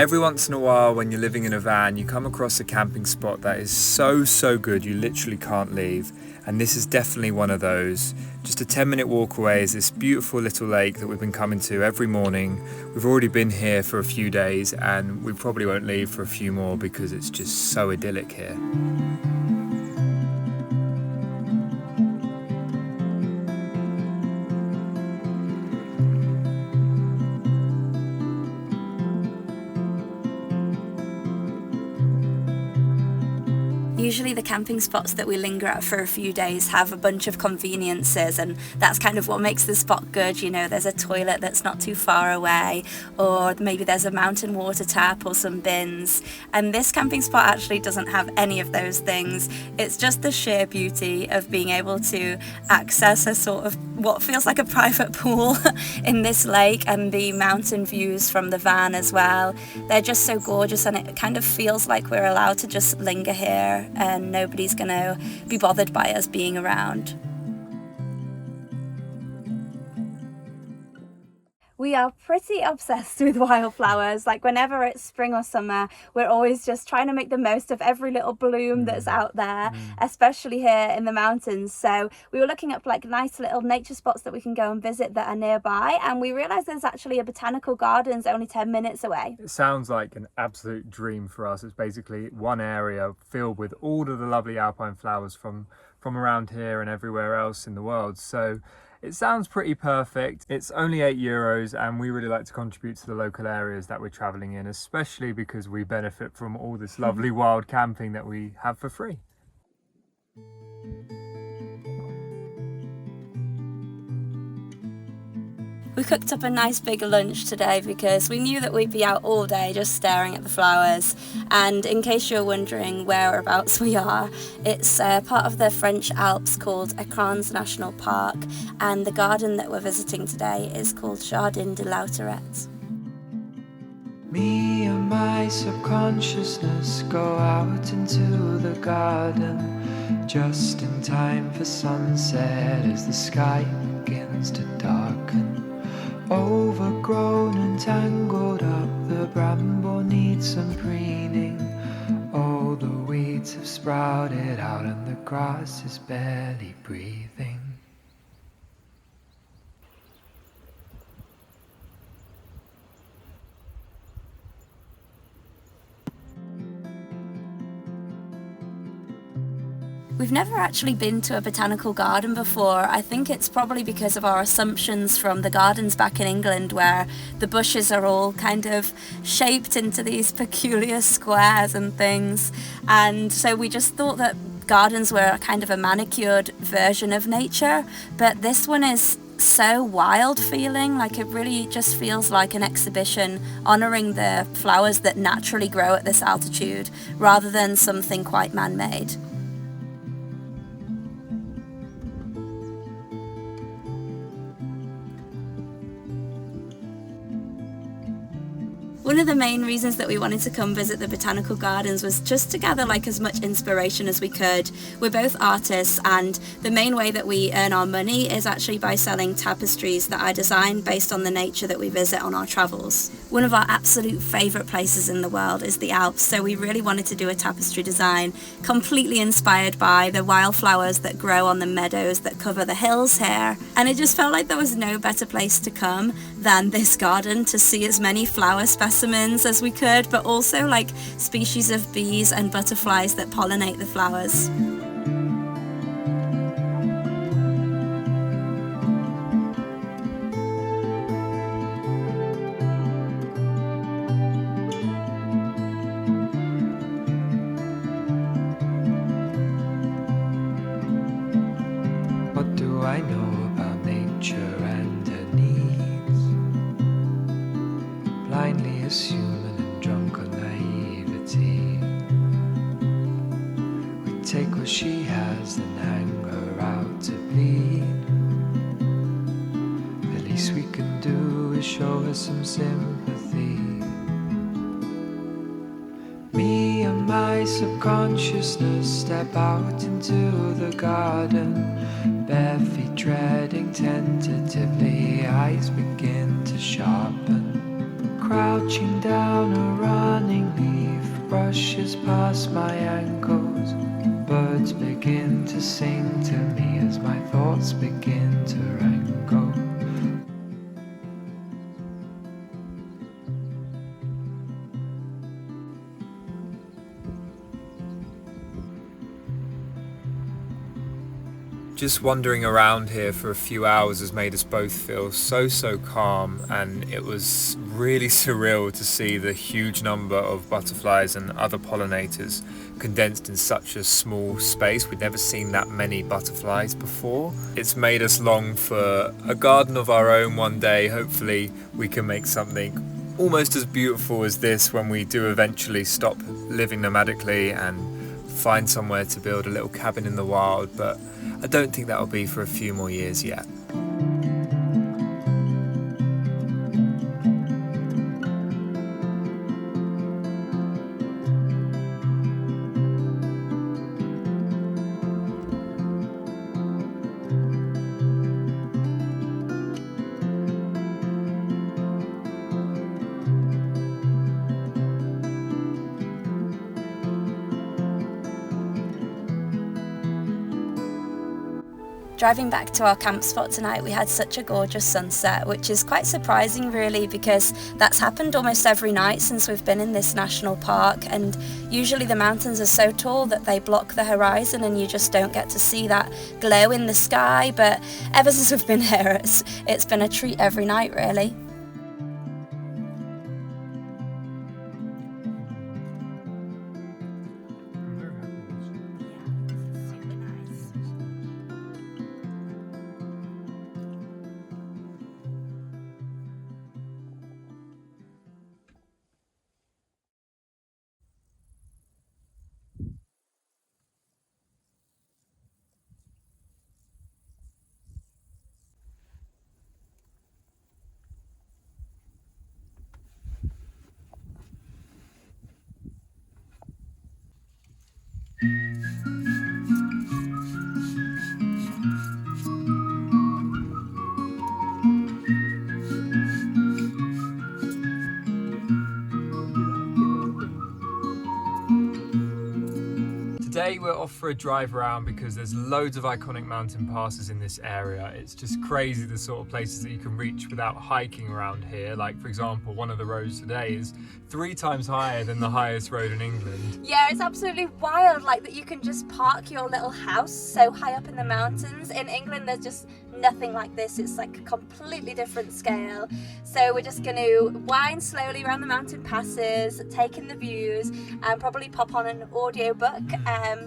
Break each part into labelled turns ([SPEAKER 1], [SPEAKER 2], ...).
[SPEAKER 1] Every once in a while when you're living in a van, you come across a camping spot that is so good you literally can't leave, and this is definitely one of those. Just a 10-minute walk away is this beautiful little lake that we've been coming to every morning. We've already been here for a few days and we probably won't leave for a few more because it's just so idyllic here.
[SPEAKER 2] Usually the camping spots that we linger at for a few days have a bunch of conveniences, and that's kind of what makes the spot good. You know, there's a toilet that's not too far away, or maybe there's a mountain water tap or some bins. And this camping spot actually doesn't have any of those things. It's just the sheer beauty of being able to access a sort of what feels like a private pool in this lake, and the mountain views from the van as well. They're just so gorgeous, and it kind of feels like we're allowed to just linger here and nobody's gonna be bothered by us being around. We are pretty obsessed with wildflowers. Like whenever it's spring or summer, we're always just trying to make the most of every little bloom that's out there, especially here in the mountains. So we were looking up like nice little nature spots that we can go and visit that are nearby, and we realized there's actually a botanical gardens only 10 minutes away.
[SPEAKER 1] It sounds like an absolute dream for us. It's basically one area filled with all of the lovely alpine flowers from around here and everywhere else in the world. So it sounds pretty perfect. It's only €8 and we really like to contribute to the local areas that we're traveling in, especially because we benefit from all this lovely wild camping that we have for free.
[SPEAKER 2] We cooked up a nice big lunch today because we knew that we'd be out all day just staring at the flowers. And in case you're wondering whereabouts we are, it's part of the French Alps called Ecrins National Park, and the garden that we're visiting today is called Jardin de Lautaret.
[SPEAKER 3] Me and my subconsciousness go out into the garden just in time for sunset as the sky begins to darken. Overgrown and tangled up, the bramble needs some preening. All the weeds have sprouted out and the grass is barely breathing.
[SPEAKER 2] We've never actually been to a botanical garden before. I think it's probably because of our assumptions from the gardens back in England, where the bushes are all kind of shaped into these peculiar squares and things. And so we just thought that gardens were kind of a manicured version of nature, but this one is so wild feeling. Like it really just feels like an exhibition honouring the flowers that naturally grow at this altitude rather than something quite man-made. One of the main reasons that we wanted to come visit the botanical gardens was just to gather like as much inspiration as we could. We're both artists, and the main way that we earn our money is actually by selling tapestries that I design based on the nature that we visit on our travels. One of our absolute favourite places in the world is the Alps, so we really wanted to do a tapestry design completely inspired by the wildflowers that grow on the meadows that cover the hills here. And it just felt like there was no better place to come than this garden to see as many flower specimens as we could, but also like species of bees and butterflies that pollinate the flowers.
[SPEAKER 3] What do I know about nature and her needs? Blindly assuming and drunk on naivety, we take what she has and hang her out to bleed. The least we can do is show her some sympathy. Me and my subconsciousness step out into the garden, bare feet treading tentatively, eyes begin to sharpen. Crouching down, a running leaf brushes past my ankles. Birds begin to sing to me as my thoughts begin to wrangle.
[SPEAKER 1] Just wandering around here for a few hours has made us both feel so calm, and it was really surreal to see the huge number of butterflies and other pollinators condensed in such a small space. We'd never seen that many butterflies before. It's made us long for a garden of our own one day. Hopefully we can make something almost as beautiful as this when we do eventually stop living nomadically and find somewhere to build a little cabin in the wild, but I don't think that'll be for a few more years yet.
[SPEAKER 2] Driving back to our camp spot tonight, we had such a gorgeous sunset, which is quite surprising really, because that's happened almost every night since we've been in this national park, and usually the mountains are so tall that they block the horizon and you just don't get to see that glow in the sky. But ever since we've been here, it's been a treat every night really.
[SPEAKER 1] Today we're off for a drive around because there's loads of iconic mountain passes in this area. It's just crazy the sort of places that you can reach without hiking around here. Like, for example, one of the roads today is 3 times higher than the highest road in England.
[SPEAKER 2] Yeah, it's absolutely wild, like that you can just park your little house so high up in the mountains. In England there's just nothing like this. It's like a completely different scale. So we're just going to wind slowly around the mountain passes, take in the views, and probably pop on an audiobook.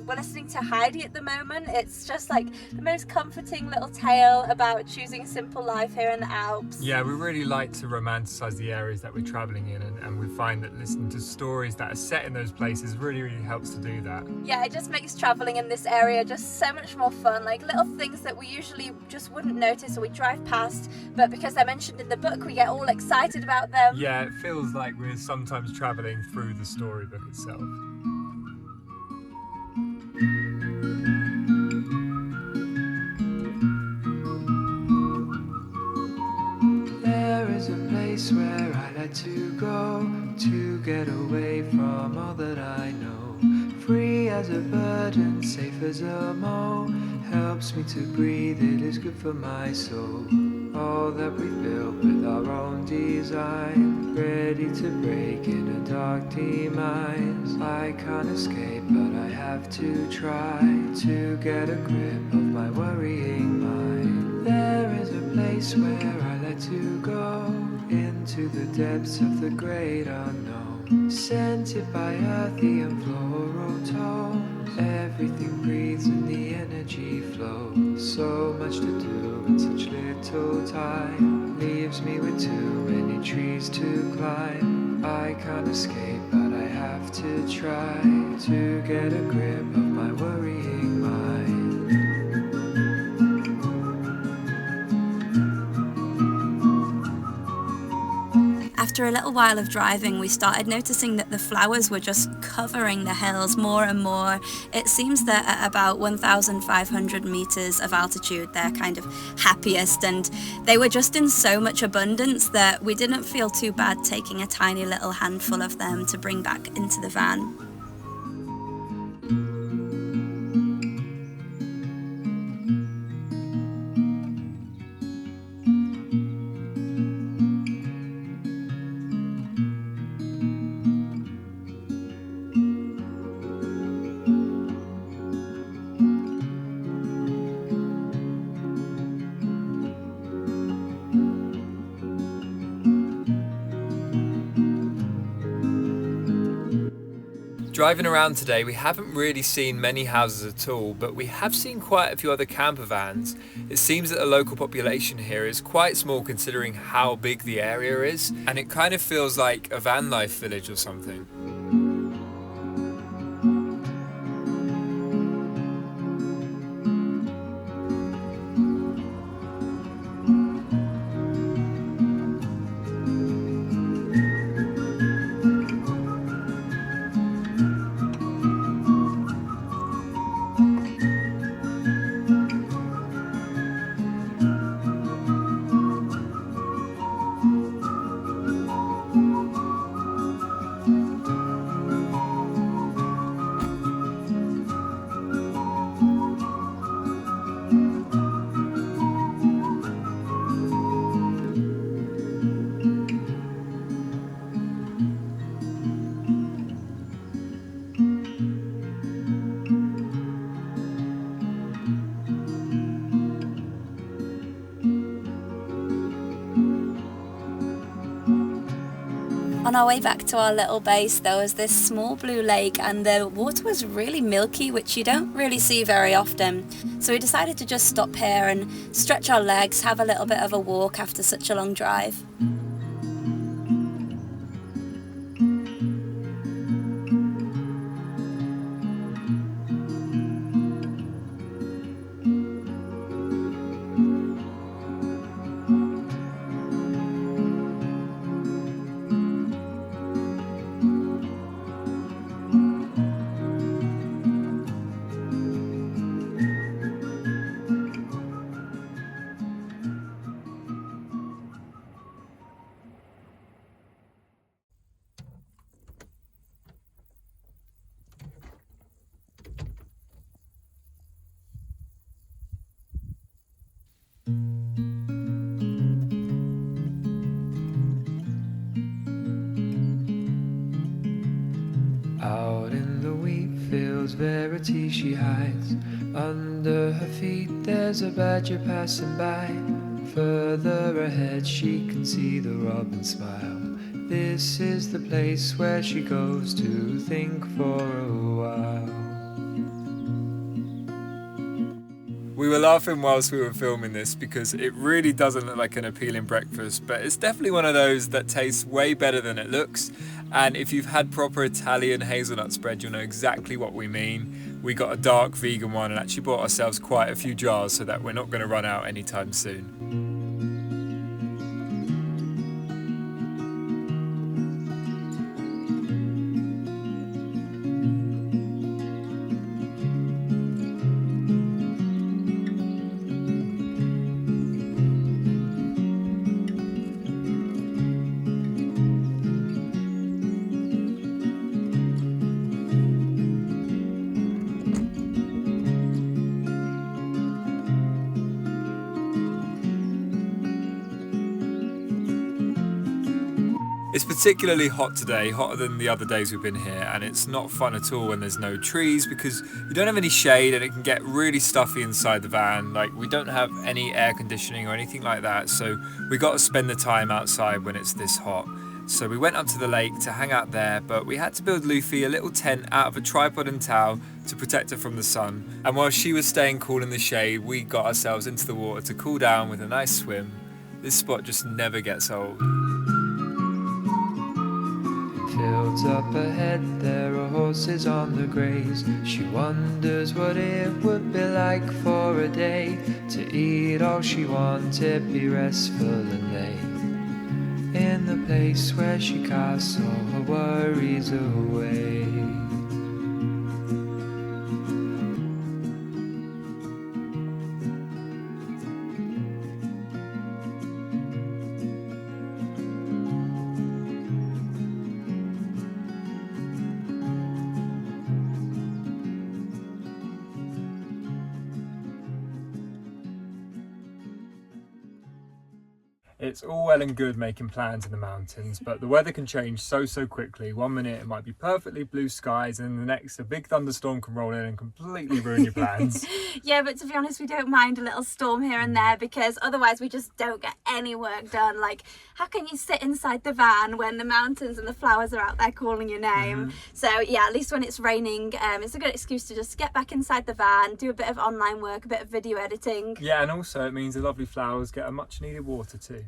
[SPEAKER 2] We're listening to Heidi at the moment. It's just like the most comforting little tale about choosing a simple life here in the Alps.
[SPEAKER 1] Yeah, we really like to romanticize the areas that we're traveling in, and we find that listening to stories that are set in those places really helps to do that.
[SPEAKER 2] Yeah, it just makes traveling in this area just so much more fun. Like little things that we usually just wouldn't notice or we drive past, but because they're mentioned in the book we get all excited about them.
[SPEAKER 1] Yeah, it feels like we're sometimes traveling through the storybook itself.
[SPEAKER 3] There is a place where I like to go to get away from all that I know. Free as a bird and safe as a mole, helps me to breathe, it is good for my soul. All that we've built with our own design, ready to break in a dark demise. I can't escape, but I have to try to get a grip of my worrying mind. There is a place where I like to go, into the depths of the great unknown, scented by earthy and floral tones. Everything breathes and the energy flows. So much to do in such little time, leaves me with too many trees to climb. I can't escape, but I have to try to get a grip of my worrying mind.
[SPEAKER 2] After after a little while of driving, we started noticing that the flowers were just covering the hills more and more. It seems that at about 1,500 meters of altitude, they're kind of happiest, and they were just in so much abundance that we didn't feel too bad taking a tiny little handful of them to bring back into the van.
[SPEAKER 1] Driving around today, we haven't really seen many houses at all, but we have seen quite a few other camper vans. It seems that the local population here is quite small considering how big the area is, and it kind of feels like a van life village or something.
[SPEAKER 2] On our way back to our little base, there was this small blue lake, and the water was really milky, which you don't really see very often. So we decided to just stop here and stretch our legs, have a little bit of a walk after such a long drive.
[SPEAKER 3] Out in the wheat fields, Verity she hides. Under her feet there's a badger passing by. Further ahead she can see the robin smile. This is the place where she goes to think for a while.
[SPEAKER 1] We were laughing whilst we were filming this because it really doesn't look like an appealing breakfast, but it's definitely one of those that tastes way better than it looks. And if you've had proper Italian hazelnut spread, you'll know exactly what we mean. We got a dark vegan one and actually bought ourselves quite a few jars so that we're not going to run out anytime soon. It's particularly hot today, hotter than the other days we've been here, and it's not fun at all when there's no trees because you don't have any shade and it can get really stuffy inside the van. Like, we don't have any air conditioning or anything like that, so we got to spend the time outside when it's this hot. So we went up to the lake to hang out there, but we had to build Luffy a little tent out of a tripod and towel to protect her from the sun. And while she was staying cool in the shade, we got ourselves into the water to cool down with a nice swim. This spot just never gets old.
[SPEAKER 3] Fields up ahead, there are horses on the graze. She wonders what it would be like for a day to eat all she wanted, be restful and lay. In the place where she casts all her worries away.
[SPEAKER 1] It's all well and good making plans in the mountains, but the weather can change so quickly. One minute it might be perfectly blue skies, and the next a big thunderstorm can roll in and completely ruin your plans.
[SPEAKER 2] Yeah, but to be honest, we don't mind a little storm here and there, because otherwise we just don't get any work done. Like, how can you sit inside the van when the mountains and the flowers are out there calling your name? So yeah, at least when it's raining, it's a good excuse to just get back inside the van, do a bit of online work, a bit of video editing.
[SPEAKER 1] Yeah, and also it means the lovely flowers get a much needed water too.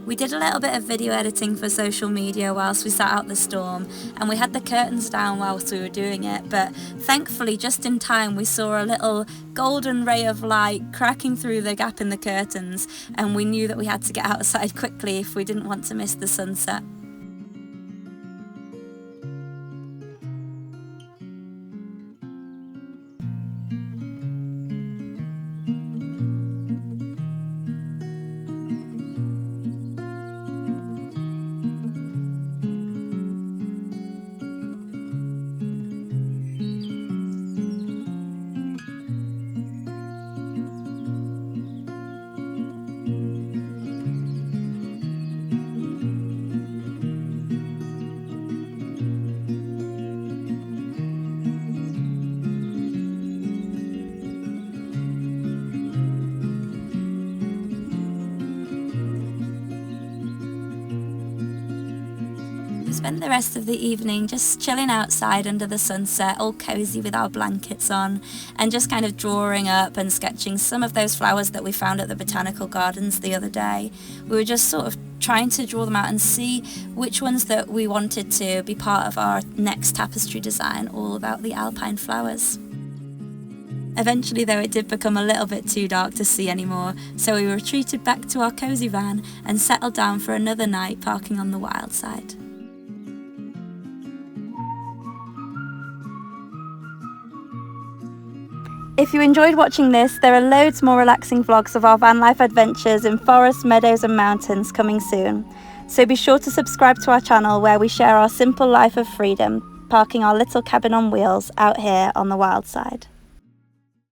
[SPEAKER 2] We did a little bit of video editing for social media whilst we sat out the storm, and we had the curtains down whilst we were doing it, but thankfully just in time we saw a little golden ray of light cracking through the gap in the curtains, and we knew that we had to get outside quickly if we didn't want to miss the sunset. We spent the rest of the evening just chilling outside under the sunset, all cosy with our blankets on, and just kind of drawing up and sketching some of those flowers that we found at the botanical gardens the other day. We were just sort of trying to draw them out and see which ones that we wanted to be part of our next tapestry design, all about the alpine flowers. Eventually though, it did become a little bit too dark to see anymore, so we retreated back to our cosy van and settled down for another night parking on the wild side. If you enjoyed watching this, there are loads more relaxing vlogs of our van life adventures in forests, meadows and mountains coming soon. So be sure to subscribe to our channel, where we share our simple life of freedom, parking our little cabin on wheels out here on the wild side.